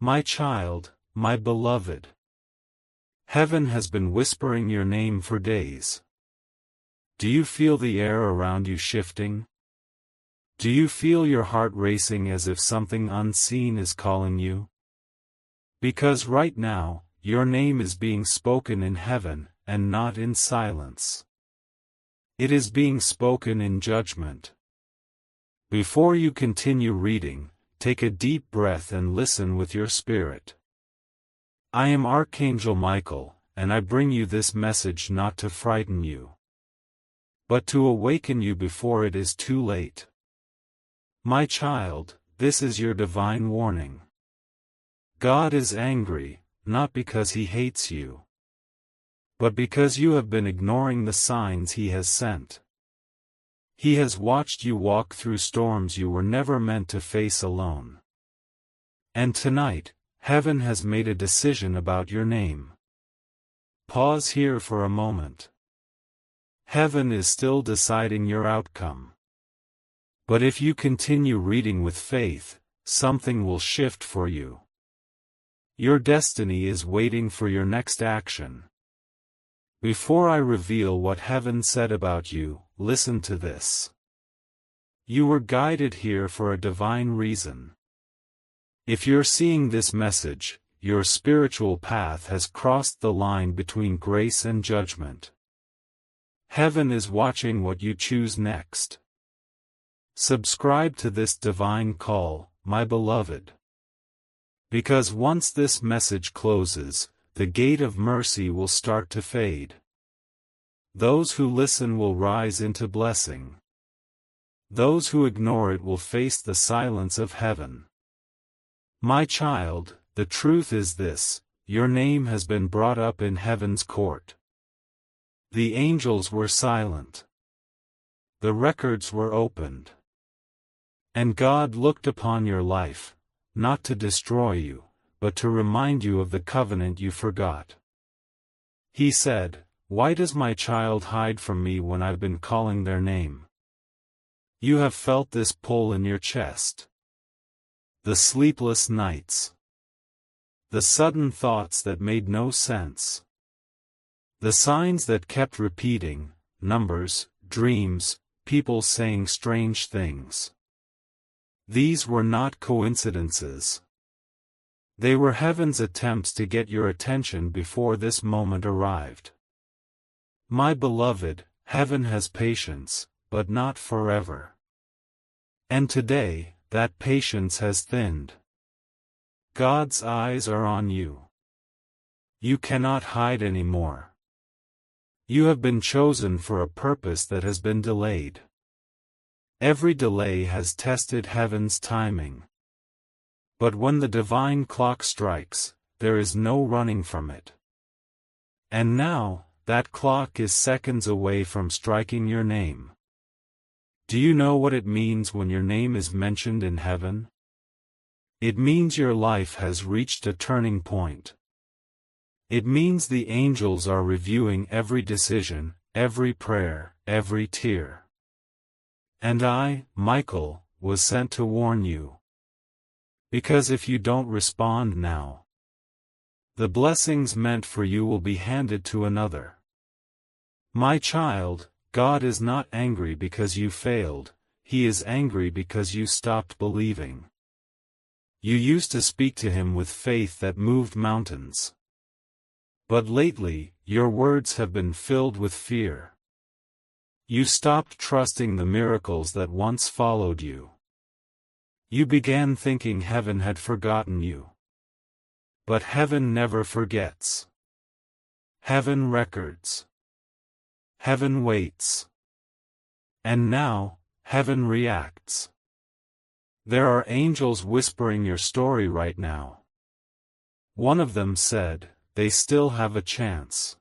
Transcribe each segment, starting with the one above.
My child, my beloved. Heaven has been whispering your name for days. Do you feel the air around you shifting? Do you feel your heart racing as if something unseen is calling you? Because right now, your name is being spoken in heaven, and not in silence. It is being spoken in judgment. Before you continue reading, take a deep breath and listen with your spirit. I am Archangel Michael, and I bring you this message not to frighten you, but to awaken you before it is too late. My child, this is your divine warning. God is angry, not because he hates you, but because you have been ignoring the signs he has sent. He has watched you walk through storms you were never meant to face alone. And tonight, heaven has made a decision about your name. Pause here for a moment. Heaven is still deciding your outcome. But if you continue reading with faith, something will shift for you. Your destiny is waiting for your next action. Before I reveal what heaven said about you, listen to this. You were guided here for a divine reason. If you're seeing this message, your spiritual path has crossed the line between grace and judgment. Heaven is watching what you choose next. Subscribe to this divine call, my beloved. Because once this message closes, the gate of mercy will start to fade. Those who listen will rise into blessing. Those who ignore it will face the silence of heaven. My child, the truth is this: your name has been brought up in heaven's court. The angels were silent. The records were opened. And God looked upon your life, not to destroy you, but to remind you of the covenant you forgot. He said, "Why does my child hide from me when I've been calling their name?" You have felt this pull in your chest. The sleepless nights. The sudden thoughts that made no sense. The signs that kept repeating, numbers, dreams, people saying strange things. These were not coincidences. They were heaven's attempts to get your attention before this moment arrived. My beloved, heaven has patience, but not forever. And today, that patience has thinned. God's eyes are on you. You cannot hide anymore. You have been chosen for a purpose that has been delayed. Every delay has tested heaven's timing. But when the divine clock strikes, there is no running from it. And now, that clock is seconds away from striking your name. Do you know what it means when your name is mentioned in heaven? It means your life has reached a turning point. It means the angels are reviewing every decision, every prayer, every tear. And I, Michael, was sent to warn you. Because if you don't respond now, the blessings meant for you will be handed to another. My child, God is not angry because you failed, He is angry because you stopped believing. You used to speak to Him with faith that moved mountains. But lately, your words have been filled with fear. You stopped trusting the miracles that once followed you. You began thinking heaven had forgotten you. But heaven never forgets. Heaven records. Heaven waits. And now, heaven reacts. There are angels whispering your story right now. One of them said, they still have a chance.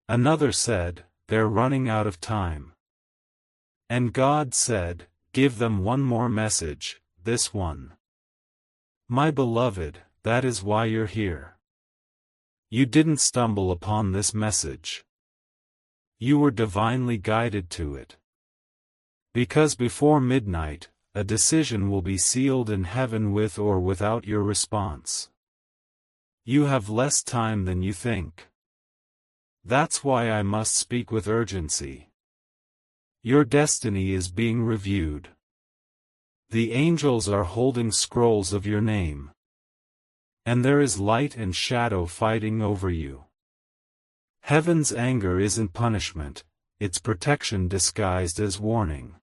Another said, they're running out of time. And God said, give them one more message, this one. My beloved, that is why you're here. You didn't stumble upon this message. You were divinely guided to it. Because before midnight, a decision will be sealed in heaven with or without your response. You have less time than you think. That's why I must speak with urgency. Your destiny is being reviewed. The angels are holding scrolls of your name. And there is light and shadow fighting over you. Heaven's anger isn't punishment, it's protection disguised as warning.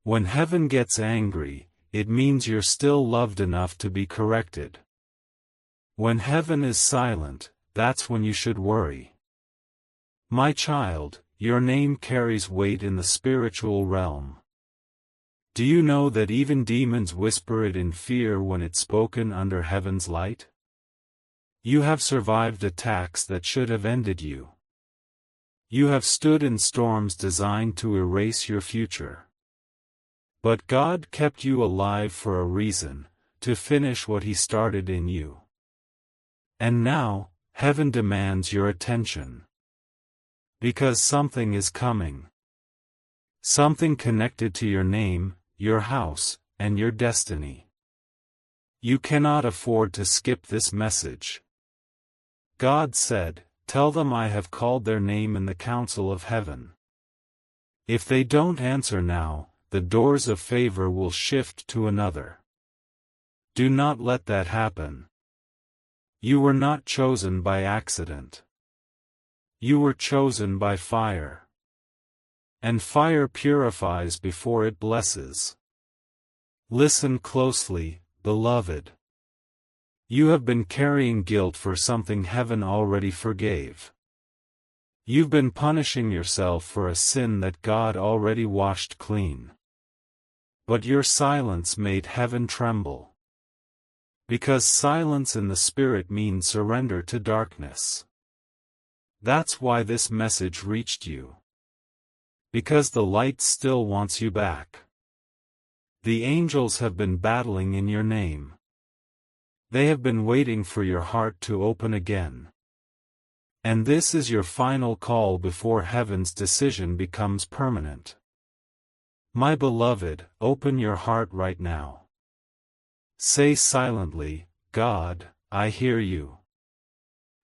When heaven gets angry, it means you're still loved enough to be corrected. When heaven is silent, that's when you should worry. My child, your name carries weight in the spiritual realm. Do you know that even demons whisper it in fear when it's spoken under heaven's light? You have survived attacks that should have ended you. You have stood in storms designed to erase your future. But God kept you alive for a reason, to finish what He started in you. And now, heaven demands your attention. Because something is coming. Something connected to your name, your house, and your destiny. You cannot afford to skip this message. God said, "Tell them I have called their name in the council of heaven." If they don't answer now, the doors of favor will shift to another. Do not let that happen. You were not chosen by accident. You were chosen by fire. And fire purifies before it blesses. Listen closely, beloved. You have been carrying guilt for something heaven already forgave. You've been punishing yourself for a sin that God already washed clean. But your silence made heaven tremble. Because silence in the Spirit means surrender to darkness. That's why this message reached you. Because the light still wants you back. The angels have been battling in your name. They have been waiting for your heart to open again. And this is your final call before heaven's decision becomes permanent. My beloved, open your heart right now. Say silently, "God, I hear you."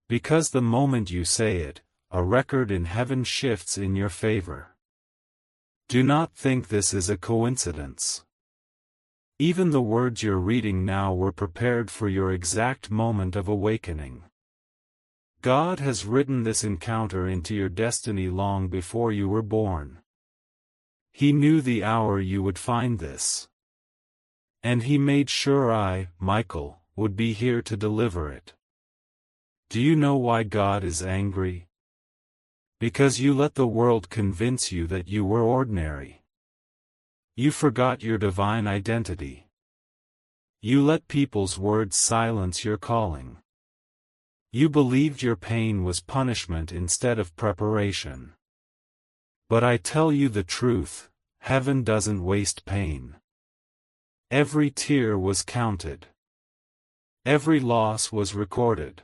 Because the moment you say it, a record in heaven shifts in your favor. Do not think this is a coincidence. Even the words you're reading now were prepared for your exact moment of awakening. God has written this encounter into your destiny long before you were born. He knew the hour you would find this. And He made sure I, Michael, would be here to deliver it. Do you know why God is angry? Because you let the world convince you that you were ordinary. You forgot your divine identity. You let people's words silence your calling. You believed your pain was punishment instead of preparation. But I tell you the truth, heaven doesn't waste pain. Every tear was counted. Every loss was recorded.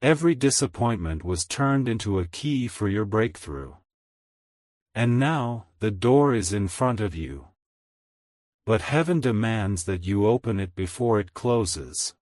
Every disappointment was turned into a key for your breakthrough. And now, the door is in front of you. But heaven demands that you open it before it closes.